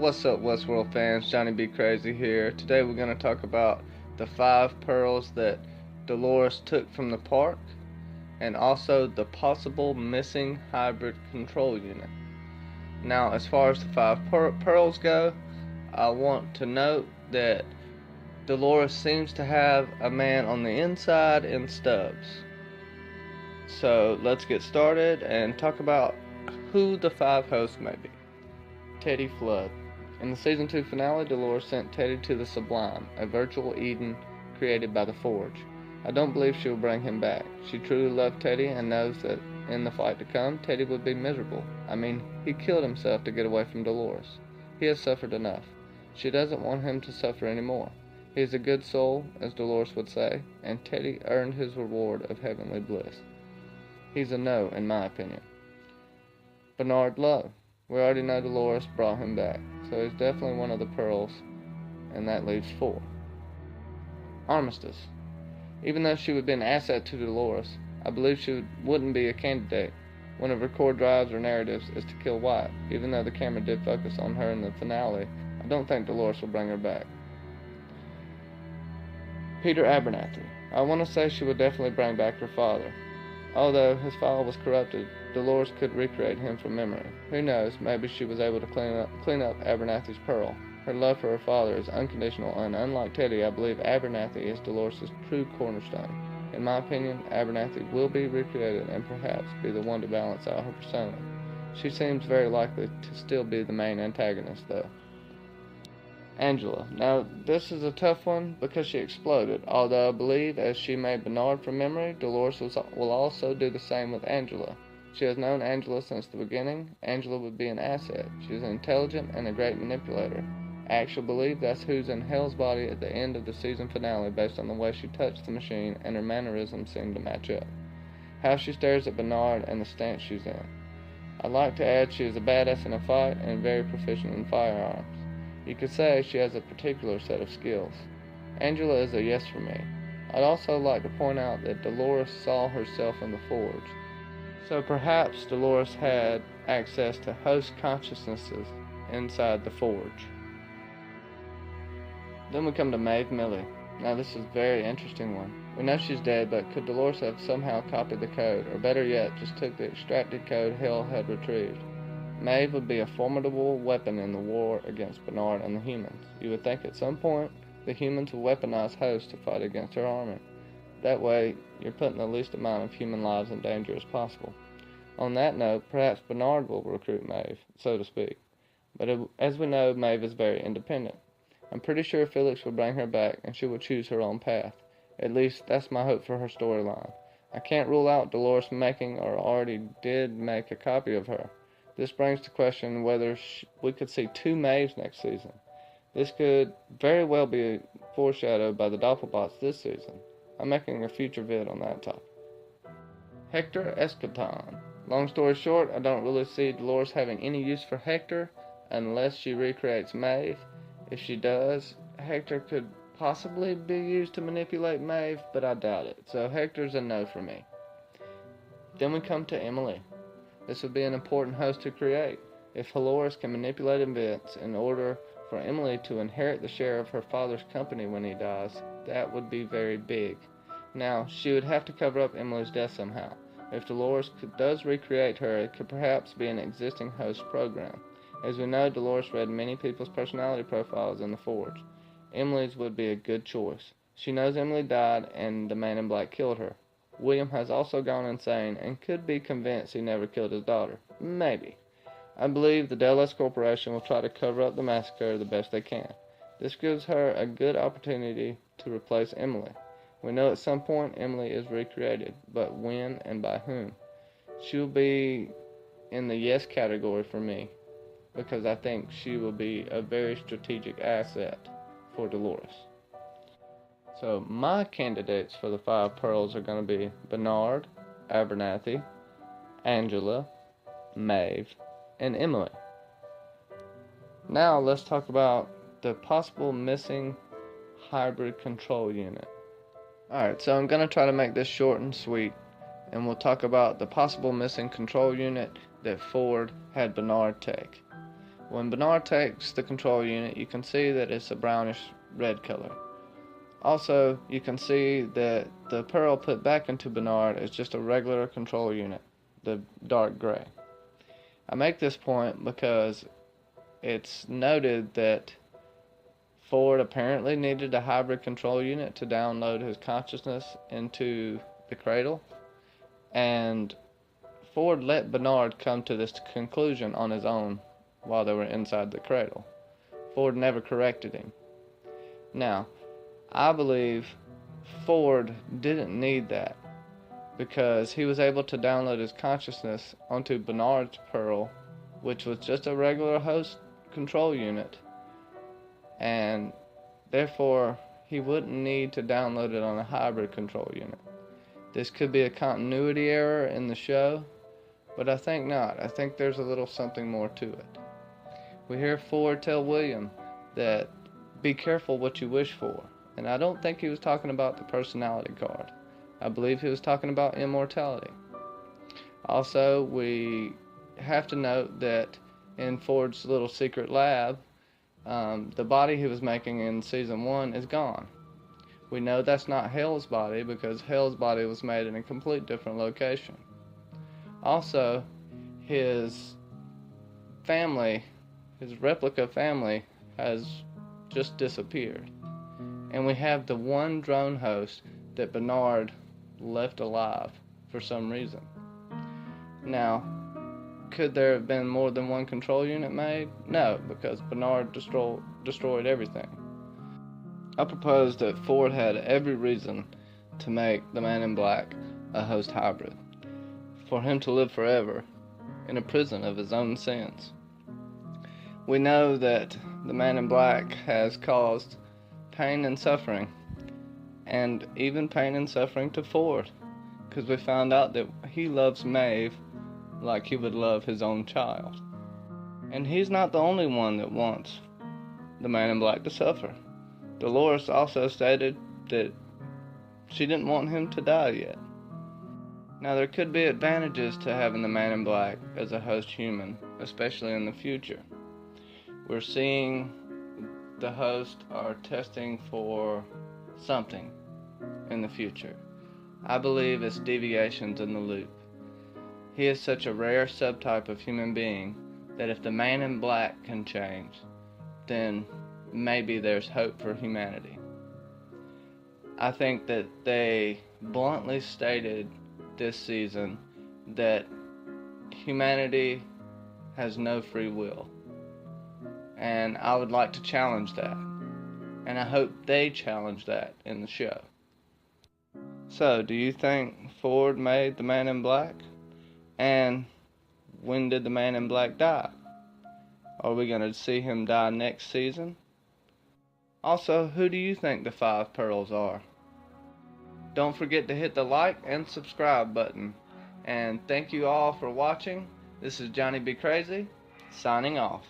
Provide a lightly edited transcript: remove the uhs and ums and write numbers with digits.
What's up, Westworld fans? Johnny B. Crazy here. Today we're going to talk about the 5 pearls that Dolores took from the park, and also the possible missing hybrid control unit. Now, as far as the 5 pearls go, I want to note that Dolores seems to have a man on the inside in Stubbs. So let's get started and talk about who the 5 hosts may be. Teddy Flood. In the Season 2 finale, Dolores sent Teddy to the Sublime, a virtual Eden created by the Forge. I don't believe she will bring him back. She truly loved Teddy and knows that in the fight to come, Teddy would be miserable. I mean, he killed himself to get away from Dolores. He has suffered enough. She doesn't want him to suffer anymore. He is a good soul, as Dolores would say, and Teddy earned his reward of heavenly bliss. He's a no, in my opinion. Bernard Love. We already know Dolores brought him back, so he's definitely one of the pearls, and that leaves 4. Armistice. Even though she would be an asset to Dolores, I believe she wouldn't be a candidate. One of her core drives or narratives is to kill Wyatt. Even though the camera did focus on her in the finale, I don't think Dolores will bring her back. Peter Abernathy. I want to say she would definitely bring back her father. Although his file was corrupted, Dolores could recreate him from memory. Who knows, maybe she was able to clean up Abernathy's pearl. Her love for her father is unconditional, and unlike Teddy, I believe Abernathy is Dolores' true cornerstone. In my opinion, Abernathy will be recreated and perhaps be the one to balance out her persona. She seems very likely to still be the main antagonist, though. Angela. Now, this is a tough one because she exploded, although I believe as she made Bernard from memory, Dolores will also do the same with Angela. She has known Angela since the beginning. Angela would be an asset. She is intelligent and a great manipulator. I actually believe that's who's in Hell's body at the end of the season finale based on the way she touched the machine and her mannerisms seem to match up. How she stares at Bernard and the stance she's in. I'd like to add she is a badass in a fight and very proficient in firearms. You could say she has a particular set of skills. Angela is a yes for me. I'd also like to point out that Dolores saw herself in the Forge. So perhaps Dolores had access to host consciousnesses inside the Forge. Then we come to Maeve Milley. Now this is a very interesting one. We know she's dead, but could Dolores have somehow copied the code, or better yet, just took the extracted code Hell had retrieved? Maeve would be a formidable weapon in the war against Bernard and the humans. You would think at some point the humans would weaponize hosts to fight against her army. That way, you're putting the least amount of human lives in danger as possible. On that note, perhaps Bernard will recruit Maeve, so to speak. But as we know, Maeve is very independent. I'm pretty sure Felix will bring her back and she will choose her own path. At least, that's my hope for her storyline. I can't rule out Dolores making or already did make a copy of her. This brings to question whether we could see 2 Maeves next season. This could very well be foreshadowed by the Doppelbots this season. I'm making a future vid on that topic. Hector Escaton. Long story short, I don't really see Dolores having any use for Hector unless she recreates Maeve. If she does, Hector could possibly be used to manipulate Maeve, but I doubt it. So Hector's a no for me. Then we come to Emily. This would be an important host to create. If Holores can manipulate events in order for Emily to inherit the share of her father's company when he dies, that would be very big. Now, she would have to cover up Emily's death somehow. If Dolores does recreate her, it could perhaps be an existing host program. As we know, Dolores read many people's personality profiles in the Forge. Emily's would be a good choice. She knows Emily died and the man in black killed her. William has also gone insane and could be convinced he never killed his daughter. Maybe. I believe the Dallas Corporation will try to cover up the massacre the best they can. This gives her a good opportunity to replace Emily. We know at some point Emily is recreated, but when and by whom? She will be in the yes category for me, because I think she will be a very strategic asset for Dolores. So my candidates for the 5 pearls are going to be Bernard, Abernathy, Angela, Maeve, and Emily. Now let's talk about the possible missing hybrid control unit. Alright, so I'm going to try to make this short and sweet, and we'll talk about the possible missing control unit that Ford had Bernard take. When Bernard takes the control unit, you can see that it's a brownish red color. Also, you can see that the pearl put back into Bernard is just a regular control unit, the dark gray. I make this point because it's noted that Ford apparently needed a hybrid control unit to download his consciousness into the cradle, and Ford let Bernard come to this conclusion on his own while they were inside the cradle. Ford never corrected him. Now, I believe Ford didn't need that because he was able to download his consciousness onto Bernard's pearl, which was just a regular host control unit, and therefore he wouldn't need to download it on a hybrid control unit. This could be a continuity error in the show, but I think not. I think there's a little something more to it. We hear Ford tell William that be careful what you wish for, and I don't think he was talking about the personality card. I believe he was talking about immortality. Also, we have to note that in Ford's little secret lab, the body he was making in season 1 is gone. We know that's not Hale's body because Hale's body was made in a complete different location. Also, his family, his replica family, has just disappeared. And we have the one drone host that Bernard left alive for some reason. Now, could there have been more than one control unit made? No, because Bernard destroyed everything. I propose that Ford had every reason to make the Man in Black a host hybrid, for him to live forever in a prison of his own sins. We know that the Man in Black has caused pain and suffering, and even pain and suffering to Ford, because we found out that he loves Maeve like he would love his own child. And he's not the only one that wants the Man in Black to suffer. Dolores also stated that she didn't want him to die yet. Now, there could be advantages to having the Man in Black as a host human, especially in the future. We're seeing the hosts are testing for something in the future. I believe it's deviations in the loop. He is such a rare subtype of human being that if the Man in Black can change, then maybe there's hope for humanity. I think that they bluntly stated this season that humanity has no free will. And I would like to challenge that. And I hope they challenge that in the show. So, do you think Ford made the Man in Black? And when did the Man in Black die? Are we going to see him die next season? Also, who do you think the 5 pearls are? Don't forget to hit the like and subscribe button. And thank you all for watching. This is Johnny Be Crazy, signing off.